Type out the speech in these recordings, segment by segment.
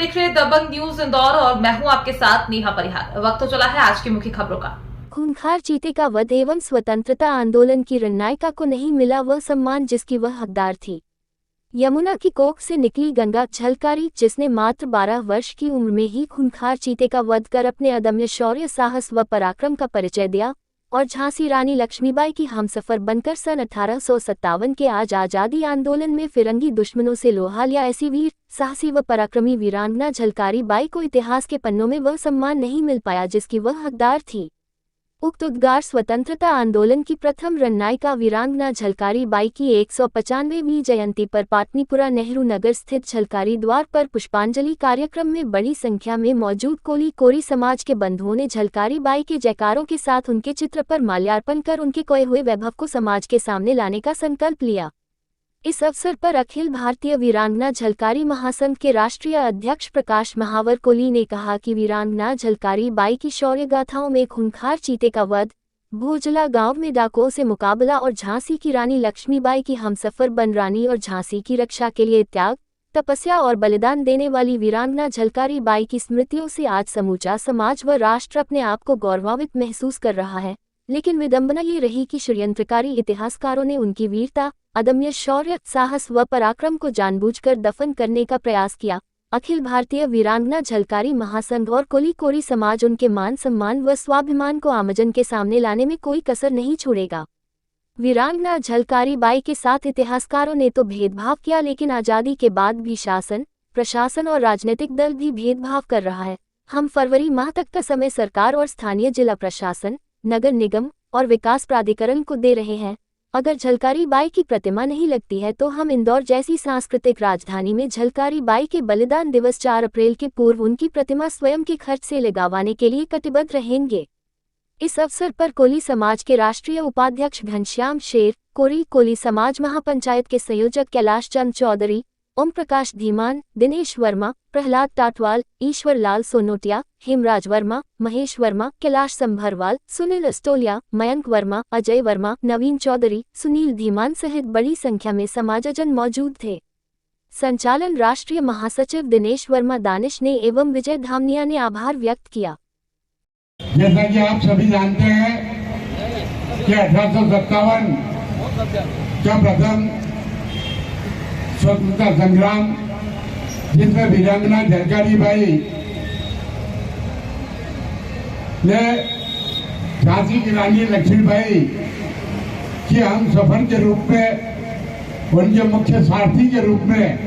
देख रहे हैं दबंग न्यूज इंदौर और मैं हूं आपके साथ नेहा परिहार। वक्त तो चला है आज की मुख्य खबरों का। खूंखार चीते का वध एवं स्वतंत्रता आंदोलन की रणनायिका को नहीं मिला वह सम्मान जिसकी वह हकदार थी। यमुना की कोख से निकली गंगा झलकारी, जिसने मात्र 12 वर्ष की उम्र में ही खूंखार चीते का वध कर अपने अदम्य शौर्य, साहस व पराक्रम का परिचय दिया और झांसी रानी लक्ष्मीबाई की हमसफर बनकर सन 1857 के आजादी आंदोलन में फिरंगी दुश्मनों से लोहा लिया। ऐसी वीर, साहसी व पराक्रमी वीरांगना झलकारी बाई को इतिहास के पन्नों में वह सम्मान नहीं मिल पाया जिसकी वह हकदार थी। उक्त उद्गार स्वतंत्रता आंदोलन की प्रथम रणनायिका वीरांगना झलकारी बाई की 195वीं जयंती पर पाटनीपुरा नेहरू नगर स्थित झलकारी द्वार पर पुष्पांजलि कार्यक्रम में बड़ी संख्या में मौजूद कोली कोरी समाज के बंधुओं ने झलकारी बाई के जयकारों के साथ उनके चित्र पर माल्यार्पण कर उनके खोए हुए वैभव को समाज के सामने लाने का संकल्प लिया। इस अवसर पर अखिल भारतीय वीरांगना झलकारी महासंघ के राष्ट्रीय अध्यक्ष प्रकाश महावर कोली ने कहा कि वीरांगना झलकारी बाई की शौर्य गाथाओं में खूंखार चीते का वध, भोजला गांव में डाकुओं से मुकाबला और झांसी की रानी लक्ष्मीबाई की हमसफर बन रानी और झांसी की रक्षा के लिए त्याग, तपस्या और बलिदान देने वाली वीरांगना झलकारी बाई की स्मृतियों से आज समूचा समाज व राष्ट्र अपने आप को गौरवान्वित महसूस कर रहा है। लेकिन विडंबना ये रही कि षड्यंत्रकारी इतिहासकारों ने उनकी वीरता, अदम्य शौर्य, साहस व पराक्रम को जानबूझकर दफन करने का प्रयास किया। अखिल भारतीय वीरांगना झलकारी महासंघ और कोली कोरी समाज उनके मान सम्मान व स्वाभिमान को आमजन के सामने लाने में कोई कसर नहीं छोड़ेगा। वीरांगना झलकारी बाई के साथ इतिहासकारों ने तो भेदभाव किया, लेकिन आजादी के बाद भी शासन, प्रशासन और राजनीतिक दल भी भेदभाव कर रहा है। हम फरवरी माह तक का समय सरकार और स्थानीय जिला प्रशासन, नगर निगम और विकास प्राधिकरण को दे रहे हैं। अगर झलकारी बाई की प्रतिमा नहीं लगती है तो हम इंदौर जैसी सांस्कृतिक राजधानी में झलकारी बाई के बलिदान दिवस 4 अप्रैल के पूर्व उनकी प्रतिमा स्वयं के खर्च से लगवाने के लिए कटिबद्ध रहेंगे। इस अवसर पर कोली समाज के राष्ट्रीय उपाध्यक्ष घनश्याम शेर, कोरी कोली समाज महापंचायत के संयोजक कैलाश चंद चौधरी, ओम प्रकाश धीमान, दिनेश वर्मा, प्रहलाद टाटवाल, ईश्वर लाल सोनोटिया, हेमराज वर्मा, महेश वर्मा, कैलाश संभरवाल, सुनील अस्तोलिया, मयंक वर्मा, अजय वर्मा, नवीन चौधरी, सुनील धीमान सहित बड़ी संख्या में समाजजन मौजूद थे। संचालन राष्ट्रीय महासचिव दिनेश वर्मा दानिश ने एवं विजय धामनिया ने आभार व्यक्त किया। जैसा कि आप सभी जानते हैं कि 1857 का प्रथम स्वतंत्रता संग्राम, जिसमें वीरांगना झलकारी बाई ने झांसी की रानी लक्ष्मीबाई की हम सफर के रूप में, उनके मुख्य सारथी के रूप में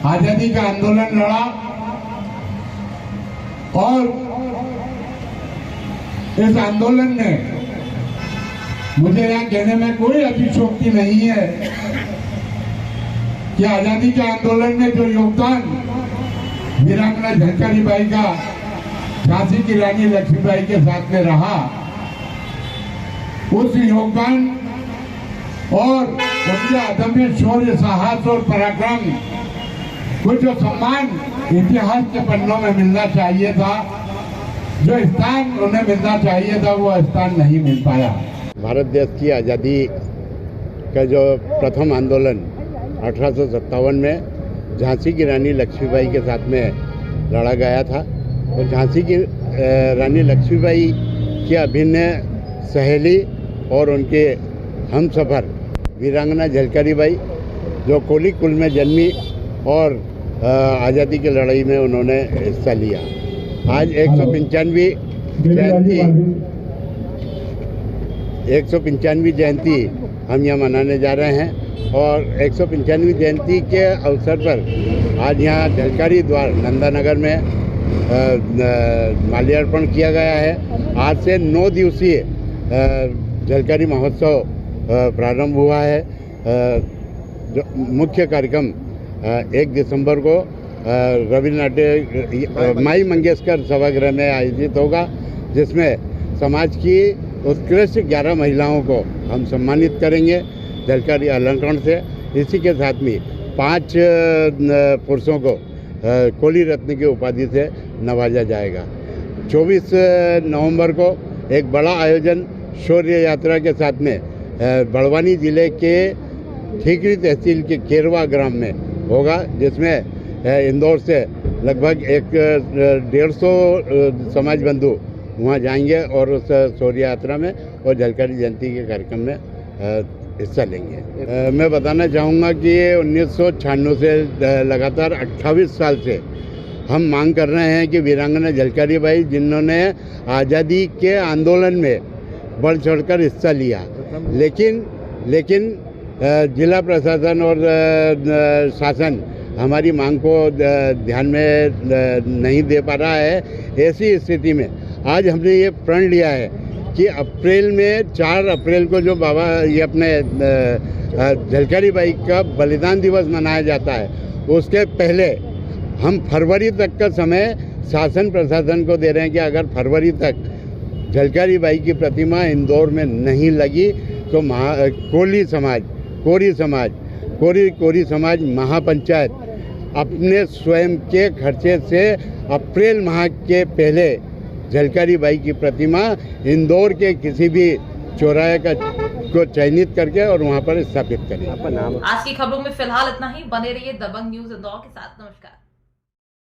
आजादी का आंदोलन लड़ा और इस आंदोलन ने, मुझे यहाँ कहने में कोई अतिशयोक्ति नहीं है कि आजादी के आंदोलन में जो योगदान वीरांगना झलकारी बाई का झांसी की रानी लक्ष्मीबाई के साथ में रहा, उस योगदान और उनके अदम्य शौर्य, साहस और पराक्रम को जो सम्मान इतिहास के पन्नों में मिलना चाहिए था, जो स्थान उन्हें मिलना चाहिए था, वो स्थान नहीं मिल पाया। भारत देश की आज़ादी का जो प्रथम आंदोलन 1857 में झांसी की रानी लक्ष्मीबाई के साथ में लड़ा गया था और झांसी की रानी लक्ष्मीबाई की अभिन्न सहेली और उनके हमसफर वीरांगना झलकारी बाई, जो कोली कुल में जन्मी और आज़ादी की लड़ाई में उन्होंने हिस्सा लिया। आज 195वीं जयंती हम यहाँ मनाने जा रहे हैं और 195वीं जयंती के अवसर पर आज यहाँ झलकारी द्वार नंदानगर में माल्यार्पण किया गया है। आज से 9 दिवसीय झलकारी महोत्सव प्रारंभ हुआ है। जो मुख्य कार्यक्रम 1 दिसंबर को रविनाट्य माई मंगेशकर सभागृह में आयोजित होगा, जिसमें समाज की उत्कृष्ट 11 महिलाओं को हम सम्मानित करेंगे झलकारी अलंकरण से। इसी के साथ में 5 पुरुषों को कोली रत्न की उपाधि से नवाजा जाएगा। 24 नवंबर को एक बड़ा आयोजन शौर्य यात्रा के साथ में बड़वानी जिले के ठीकरी तहसील के केरवा ग्राम में होगा, जिसमें इंदौर से लगभग 150 समाज बंधु वहाँ जाएंगे और उस शौर्य यात्रा में और झलकारी जयंती के कार्यक्रम में हिस्सा लेंगे। मैं बताना चाहूँगा कि ये 1996 से लगातार 28 साल से हम मांग कर रहे हैं कि वीरांगना झलकारी बाई, जिन्होंने आज़ादी के आंदोलन में बढ़ चढ़कर हिस्सा लिया, लेकिन जिला प्रशासन और शासन हमारी मांग को ध्यान में नहीं दे पा रहा है। ऐसी स्थिति में आज हमने ये प्रण लिया है कि अप्रैल में 4 अप्रैल को जो बाबा ये अपने झलकारी बाई का बलिदान दिवस मनाया जाता है, उसके पहले हम फरवरी तक का समय शासन प्रशासन को दे रहे हैं कि अगर फरवरी तक झलकारी बाई की प्रतिमा इंदौर में नहीं लगी तो कोरी समाज महापंचायत अपने स्वयं के खर्चे से अप्रैल माह के पहले झलकारी बाई की प्रतिमा इंदौर के किसी भी चौराहे को चयनित करके और वहां पर स्थापित करें। आज की खबरों में फिलहाल इतना ही। बने रहिए दबंग न्यूज इंदौर के साथ। नमस्कार।